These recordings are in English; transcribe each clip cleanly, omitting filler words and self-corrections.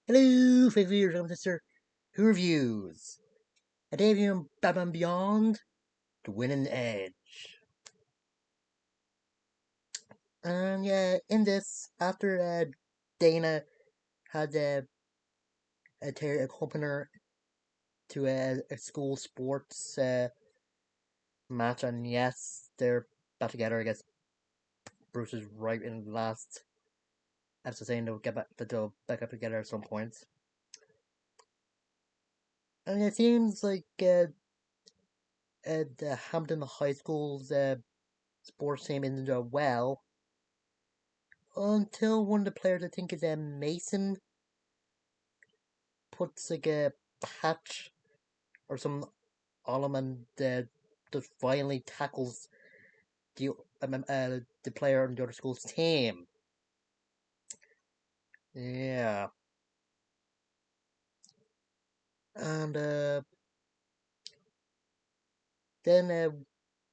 Hello, favorite viewers of Mr.Who reviews. A day of you Batman Beyond to win an edge. And yeah, in this, after Dana had a opener to a school sports match, and yes, they're back together. I guess Bruce is right in the last episode saying they'll back up together at some point. And it seems like the Hampton High School's sports team isn't doing well until one of the players, I think is Mason, puts like a patch or some on him and just violently tackles the the player on the other school's team. Yeah, and then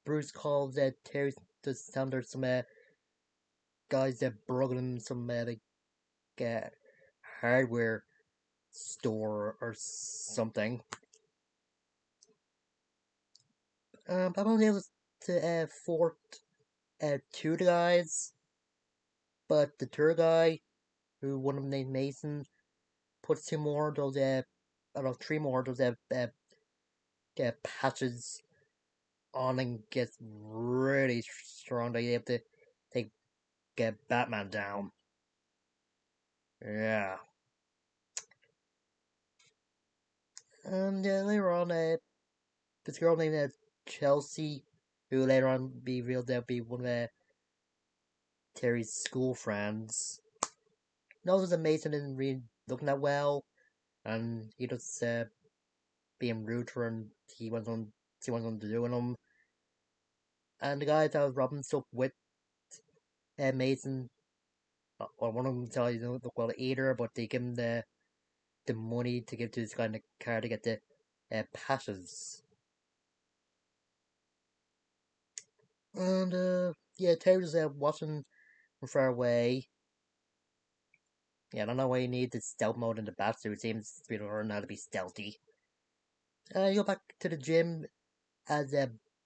Bruce calls Terry to stand there some guys that broke in some uh, hardware store or something. But I was able to fort two guys, but the third guy, who one of them named Mason, puts two more of those I don't know, three more of those patches on and gets really strong. They have to take get Batman down. Yeah, and later on, this girl named Chelsea, who later on be revealed to be one of Terry's school friends, notices that Mason isn't really looking that well, and he just being rude to her, and she wants on to do with him. And the guy that was robbing stuff with Mason, or one of them tells you don't look well either, but they give him the money to give to this guy in the car to get the passes. And yeah, Terry's watching from far away. Yeah, I don't know why you need the stealth mode in the Batsuit. It seems to be learning how to be stealthy. You go back to the gym as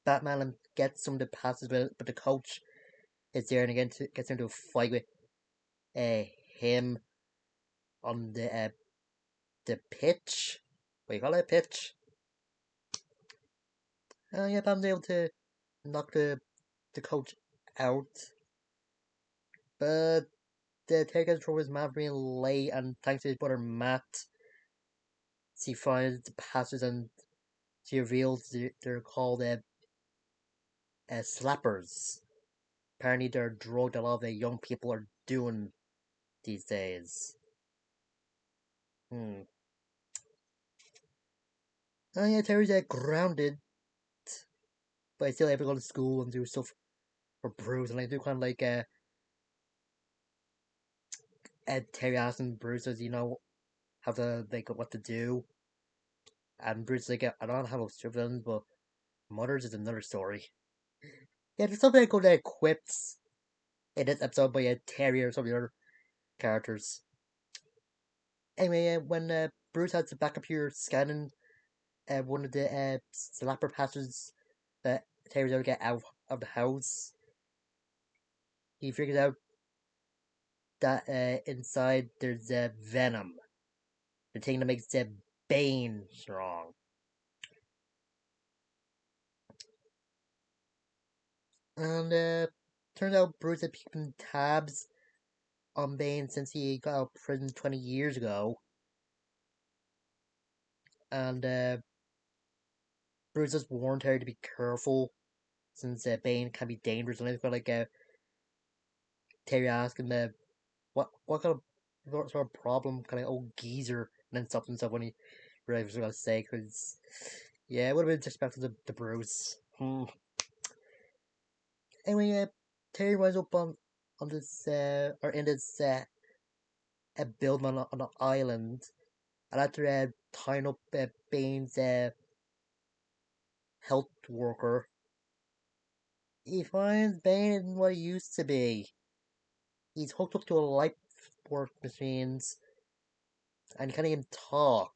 Batman and gets some of the passes, but the coach is there and again gets into a fight with him on the pitch. What do you call it? Pitch. Yeah, Batman's able to knock the coach out, but the takeout throw is Matt being late, and thanks to his brother Matt, she finds the passes and she reveals they're called slappers. Apparently, they're a drug that a lot of the young people are doing these days. Hmm. Yeah, Terry's grounded, but he's still able to go to school and do stuff for Bruce, and I do kind of like Terry asking Bruce, as you know, how to like what to do, and Bruce like, I don't have a supervillains, but mothers is another story. Yeah, there's something like good quips in this episode by Terry or some of the other characters. Anyway, when Bruce has to back up here scanning one of the slapper patches that Terry's ever get out of the house, he figures out that inside there's venom, the thing that makes Bane strong. And turns out Bruce had been keeping tabs on Bane since he got out of prison 20 years ago. And Bruce has warned Terry to be careful since Bane can be dangerous. And he's got like Terry asking what kind of what sort of problem kind of old geezer, and then stops himself when he realizes what I was going to say, because yeah, it would have been disrespectful to Bruce. Anyway, Terry winds up on this or in this a building on an island, and after tying up Bane's health worker, he finds Bane isn't what he used to be. He's hooked up to a life support machines, and he can't even talk.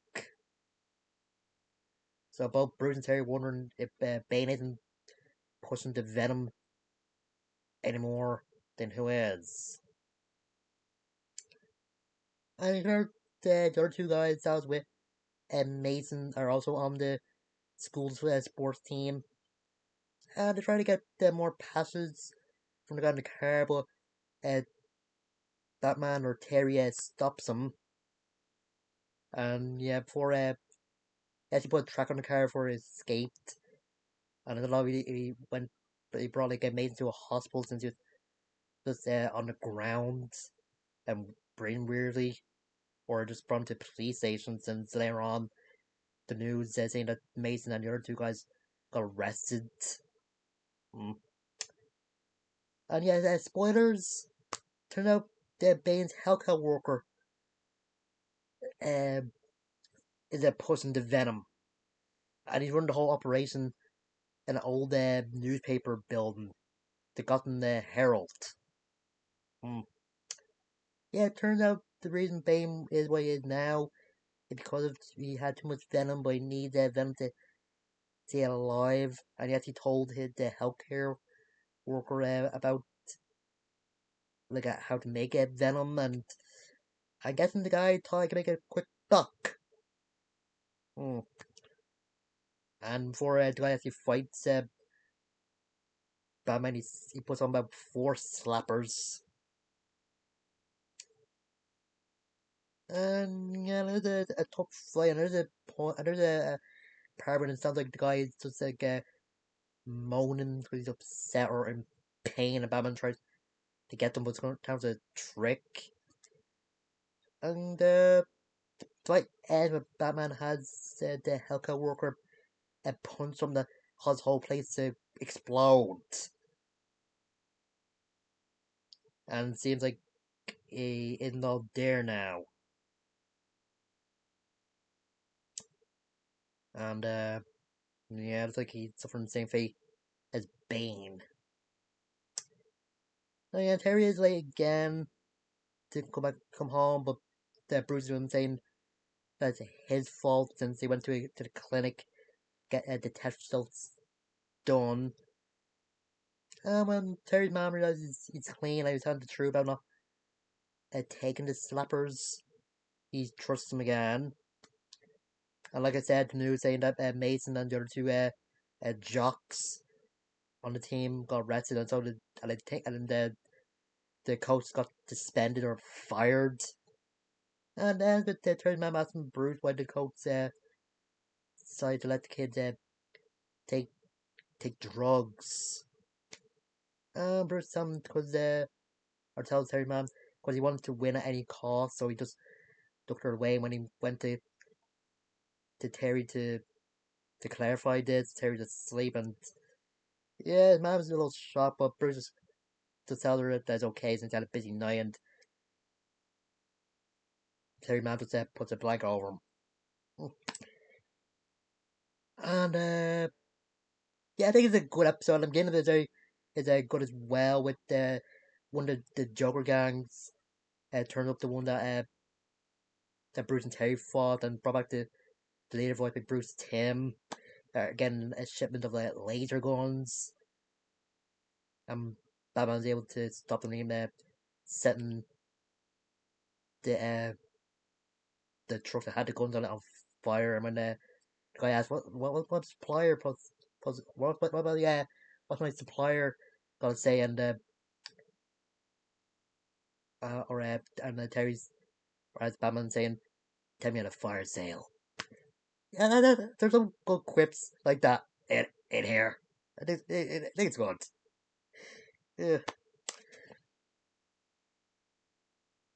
So both Bruce and Terry wondering if Bane isn't pushing the Venom anymore than who is. And you heard the other two guys I was with, Mason, are also on the school's sports team. And they're trying to get more passes from the guy in the car, but uh, Batman or Terry stops him. And yeah, before actually put a track on the car before he escaped. And I don't know, he went, but he brought like a Mason to a hospital since he was just on the ground and breathing weirdly, or just brought him to police station since later on the news saying that Mason and the other two guys got arrested. Mm. And yeah, spoilers. Turns out that Bane's healthcare worker uh, is pushing the Venom, and he's running the whole operation in an old newspaper building, the Gotham Herald. Mm. Yeah, it turns out the reason Bane is what he is now is because he had too much venom, but he needs Venom to stay alive. And he actually told his healthcare worker about like how to make venom, and I guess the guy thought I could make a quick buck. Mm. And before the guy actually fights Batman, he puts on about four slappers. And yeah, there's a tough fight, and there's a point, and there's a part where it sounds like the guy is just like moaning because he's upset or in pain, and Batman tries to get them, but it's turns a trick. And Dwight ends with Batman has the healthcare worker a punch from the cause whole place to explode. And it seems like he is not there now. And yeah, it's like he's suffering the same fate as Bane. And yeah, Terry is late again to come home, but Bruce is saying that it's his fault since he went to the clinic get the test results done. And when Terry's mom realizes he's clean, I was telling the truth about not taking the slappers, he trusts him again. And like I said, the news saying that Mason and the other two jocks on the team got arrested, and so and the coach got suspended or fired. And then the third man asking Bruce why the coach decided to let the kids take take drugs. Bruce tells him because or tells Terry man because he wanted to win at any cost, so he just took her away when he went to Terry to clarify this. Terry was asleep, and yeah, his man was a little shocked, but Bruce just tells her that that's okay since he had a busy night, and Terry man just puts a blanket over him. And yeah, I think it's a good episode. I'm getting it is good as well with one of the Joker gangs turned up the one that Bruce and Terry fought and brought back the leader voice by Bruce Tim. Getting a shipment of laser guns. Batman was able to stop them from setting the truck that had the guns on it on fire. And when the guy asked, "What supplier? What about what's my supplier gonna say?" And Terry's or as Batman saying, "Tell me on a fire sale." Yeah, there's some good quips like that in here. I think it's good. Yeah,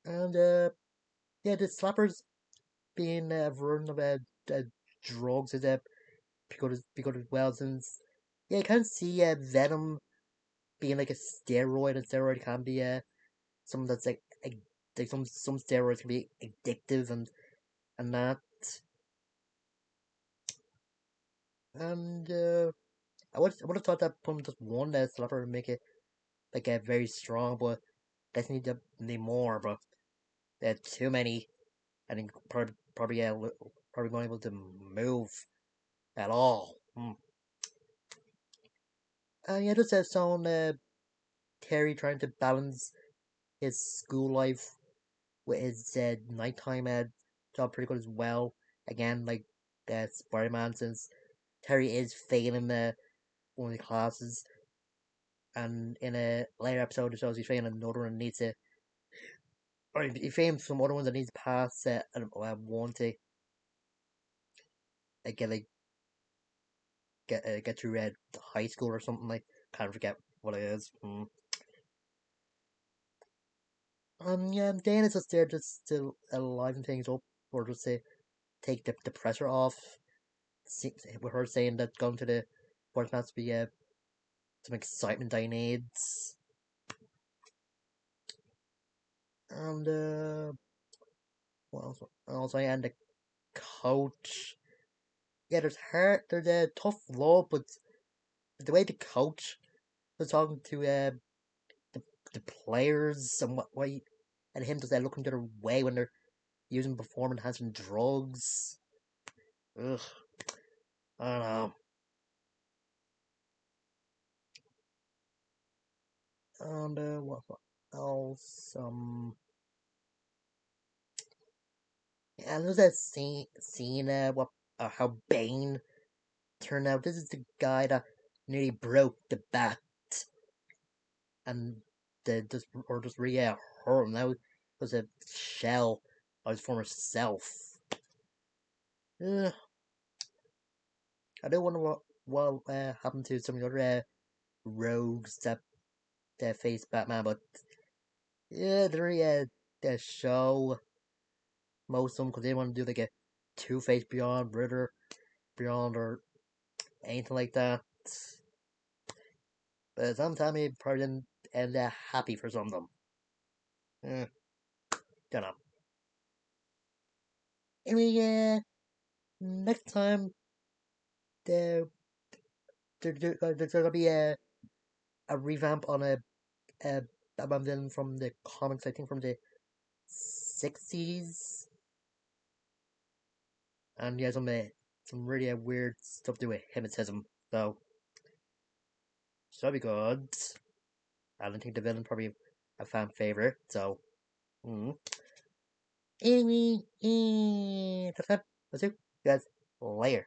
and yeah, the slappers being run about drugs is because as well since yeah, you can see Venom being like a steroid, and steroid can be something that's like some steroids can be addictive and that. And I would have thought that putting just one slapper would make it like very strong, but definitely need more. But there are too many. and he probably not able to move at all. Yeah, just someone Terry trying to balance his school life with his nighttime job pretty good as well. Again, like Spider Man, since Terry is failing one of the classes, and in a later episode it shows he's failing another one and needs to, or he failed some other ones that needs to pass one to get get through high school or something like. Can't forget what it is. Yeah, Dan is just there just to liven things up, or just to take the pressure off. With her saying that going to the sports match be some excitement I needs. And what else? Also, and the coach. Yeah, there's a tough love, but the way the coach was talking to the, the players and and him just looking the other way when they're using performance enhancing drugs. Ugh, I don't know. And what else? And there's that scene what how Bane turned out. This is the guy that nearly broke the bat, and just really hurt him. Now it was a shell of his former self. Uh, I do wonder what happened to some of the other rogues that face Batman, but yeah, they show most of them because they want to do like a Two Face Beyond, or anything like that. But sometimes it probably didn't end happy for some of them. Eh, don't know. Anyway, next time there there's gonna be a revamp on a Batman villain from the comics. I think from the '60s, and yeah, some really weird stuff to do with hypnotism. So that'll be good. I don't think the villain probably a fan favorite. So, mm. Anyway, that's it. That's it. Guys, later.